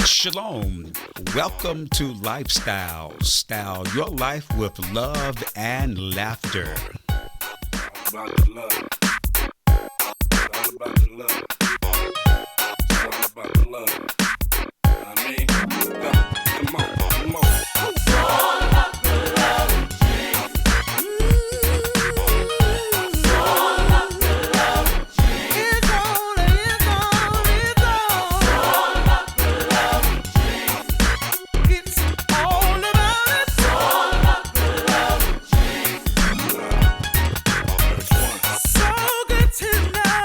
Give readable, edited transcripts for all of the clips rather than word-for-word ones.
Shalom. Welcome to Lifestyle. Style your life with love and laughter. About the love. It's all about the love. It's all about the love. I mean, come on, come on. It's all about the love of Jesus. It's all about the love of Jesus. It's all about the love of Jesus. It's all about the love of Jesus. Verse 1. So good to know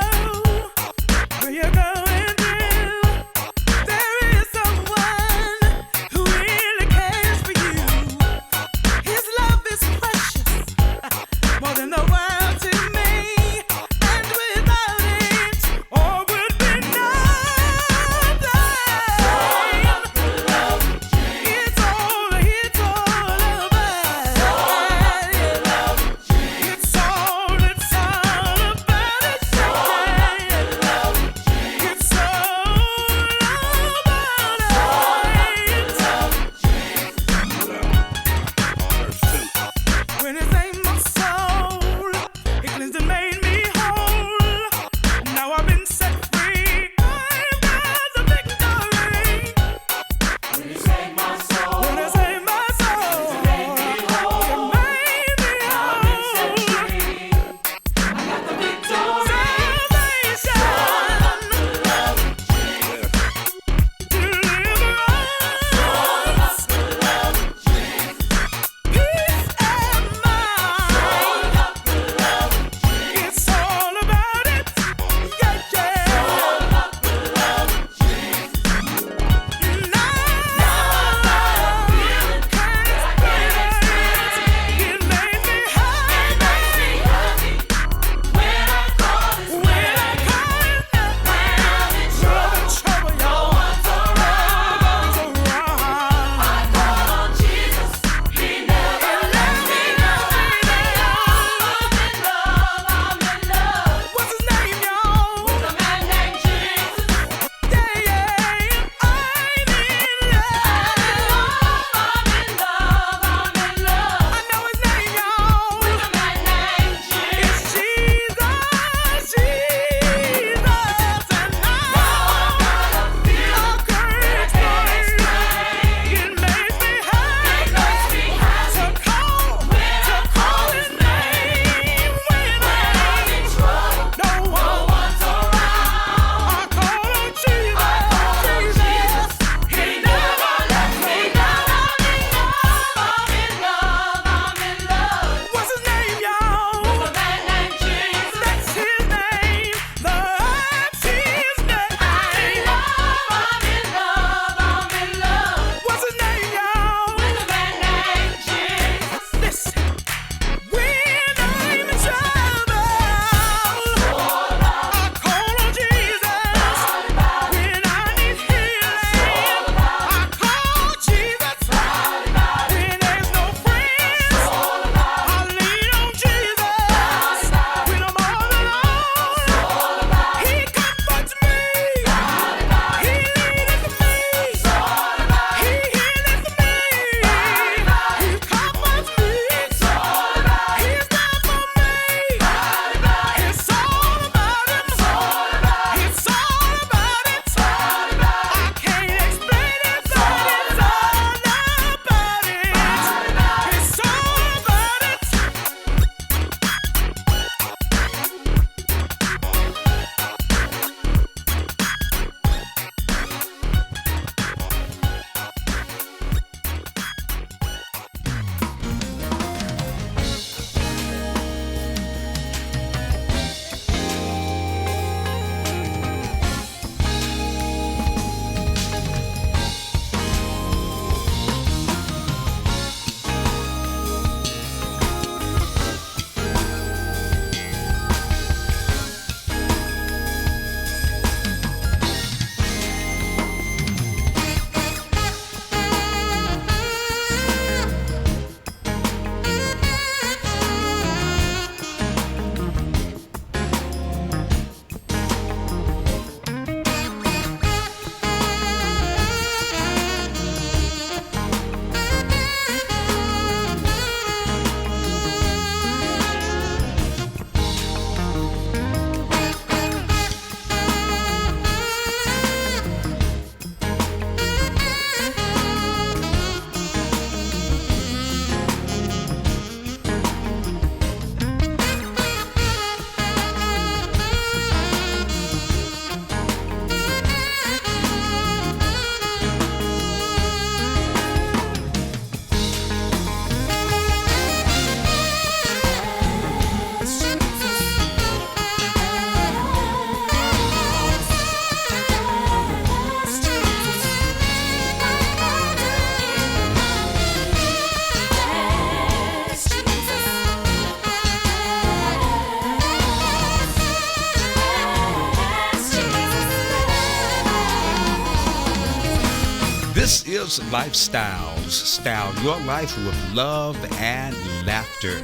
This is Lifestyles. Style your life with love and laughter.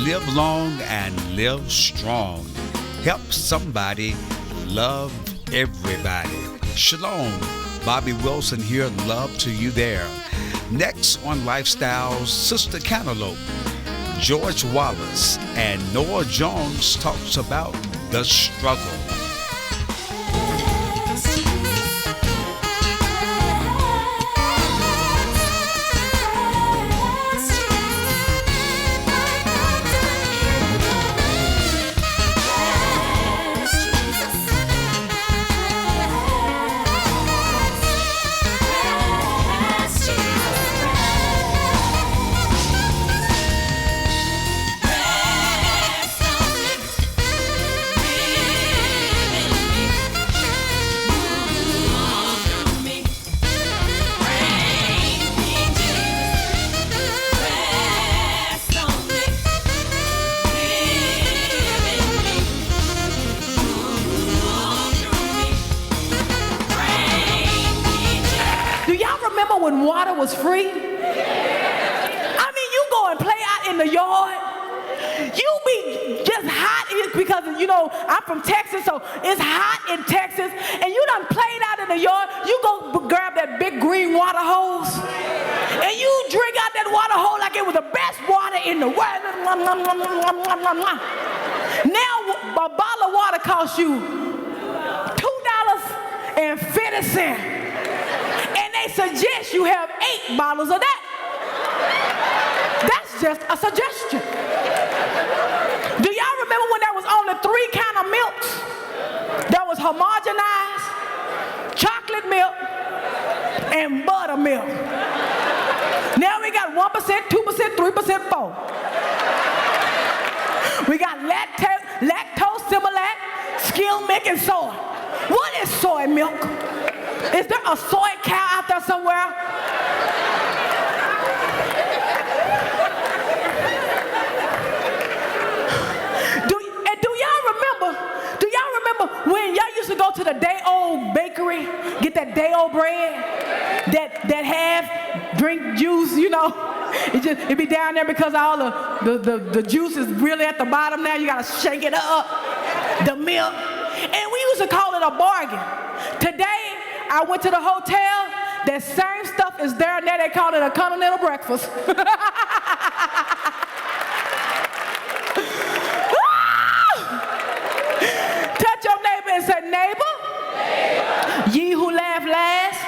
Live long and live strong. Help somebody love everybody. Shalom. Bobby Wilson here. Love to you there. Next on Lifestyles, Sister Cantaloupe, George Wallace, and Noah Jones talks about the struggle. When water was free? I mean, you go and play out in the yard. You be just hot because, you know, I'm from Texas, so it's hot in Texas. And you done played out in the yard. You go grab that big green water hose. And you drink out that water hose like it was the best water in the world. Now, a bottle of water costs you $2.50. They suggest you have 8 bottles of that. That's just a suggestion. Do y'all remember when there was only 3 kind of milks? There was homogenized, chocolate milk, and buttermilk. Now we got 1%, 2%, 3%, 4%. We got lactose, Similac, skim milk, and soy. What is soy milk? Is there a soy cow out there somewhere? Do y'all remember when y'all used to go to the day-old bakery, get that day-old bread, that have drink juice, you know? It be down there because all the juice is really at the bottom now. You gotta shake it up, the milk. And we used to call it a bargain. Today, I went to the hotel, that same stuff is there, and now they call it a continental breakfast. Touch your neighbor and say, neighbor, ye who laugh last,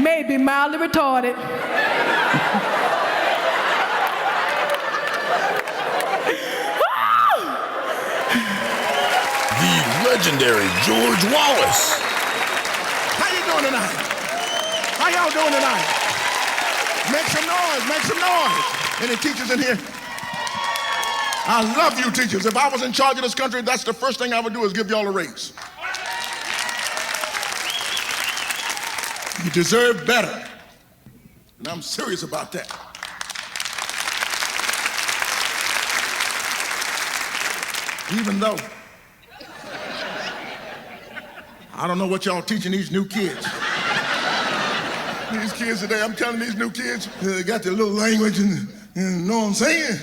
may be mildly retarded. The legendary George Wallace. How you doing tonight? How y'all doing tonight? Make some noise, make some noise. Any teachers in here? I love you teachers. If I was in charge of this country, that's the first thing I would do is give y'all a raise. You deserve better. And I'm serious about that. Even though I don't know what y'all teaching these new kids. These kids today, I'm telling these new kids, they got their little language and you know what I'm saying?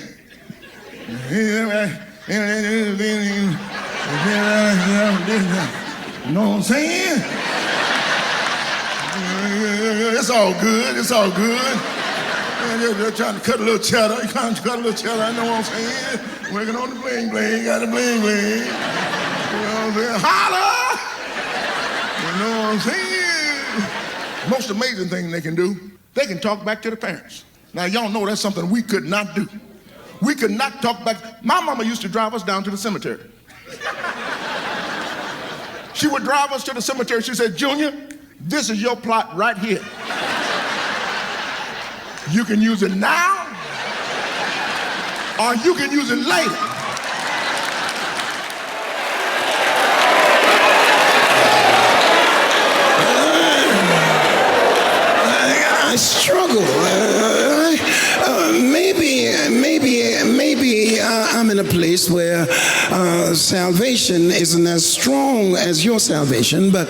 You know what I'm saying? It's all good, it's all good. They're trying to cut a little cheddar, I know what I'm saying? Working on the bling bling, got the bling bling. You know what I'm saying? Holla! You know what I'm saying? Most amazing thing they can do, they can talk back to the parents. Now, y'all know that's something we could not do. We could not talk back. My mama used to drive us down to the cemetery. She would drive us to the cemetery. She said, Junior, this is your plot right here. You can use it now, or you can use it later. I struggle. Maybe I'm in a place where salvation salvation isn't as strong as your salvation, but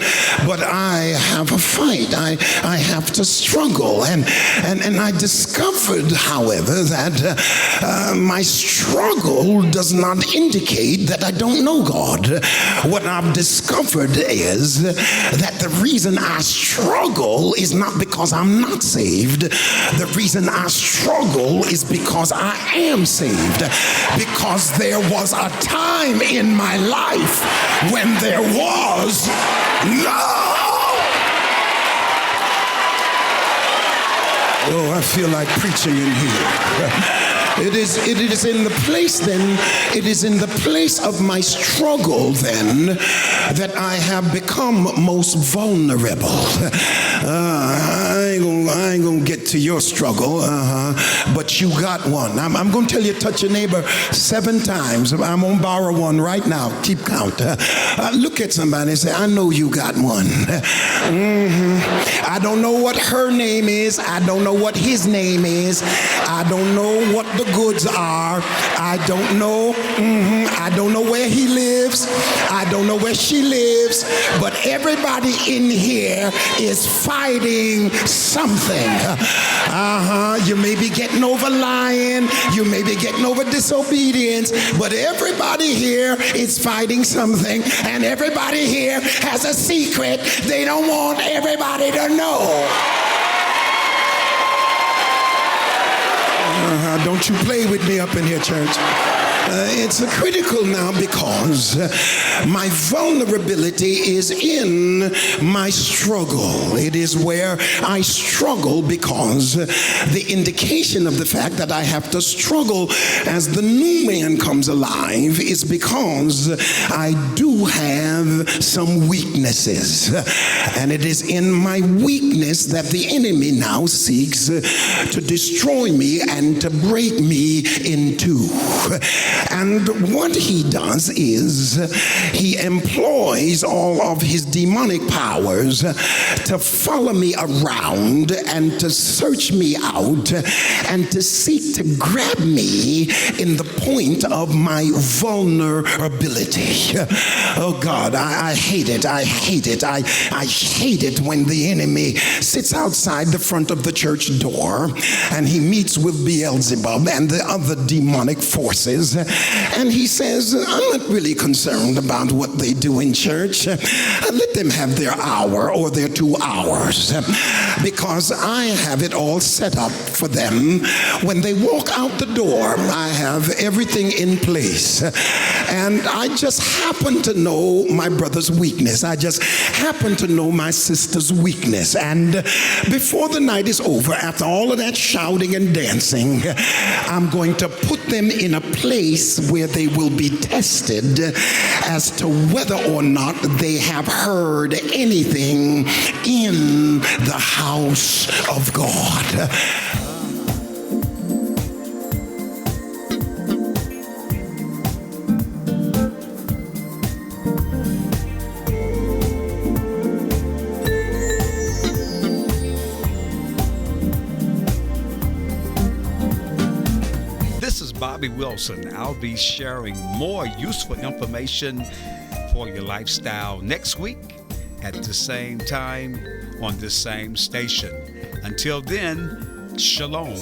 I have a fight. I have to struggle. And I discovered, however, that my struggle does not indicate that I don't know God. What I've discovered is that the reason I struggle is not because I'm not saved. The reason I struggle is because I am saved. Because there was a time in my life when there was no. Oh, I feel like preaching in here. It is in the place then, it is in the place of my struggle then that I have become most vulnerable. I ain't gonna get to your struggle, but you got one. I'm gonna tell you, touch your neighbor 7 times. I'm gonna borrow one right now. Keep count. Look at somebody and say, I know you got one. I don't know what her name is. I don't know what his name is. I don't know what the goods are. I don't know. I don't know where he lives. I don't know where she lives. But everybody in here is fighting something. You may be getting over lying. You may be getting over disobedience. But everybody here is fighting something. And everybody here has a secret they don't want everybody to know. Don't you play with me up in here, church. It's critical now because my vulnerability is in my struggle. It is where I struggle because the indication of the fact that I have to struggle as the new man comes alive is because I do have some weaknesses. And it is in my weakness that the enemy now seeks to destroy me and to break me in two. And what he does is he employs all of his demonic powers to follow me around and to search me out and to seek to grab me in the point of my vulnerability. Oh God, I hate it. I hate it. I hate it when the enemy sits outside the front of the church door and he meets with Beelzebub and the other demonic forces. And he says, I'm not really concerned about what they do in church. Let them have their hour or their 2 hours, because I have it all set up for them. When they walk out the door, I have everything in place. And I just happen to know my brother's weakness. I just happen to know my sister's weakness. And before the night is over, after all of that shouting and dancing, I'm going to put them in a place where they will be tested as to whether or not they have heard anything in the house of God. Bobby Wilson. I'll be sharing more useful information for your lifestyle next week at the same time on this same station. Until then, shalom.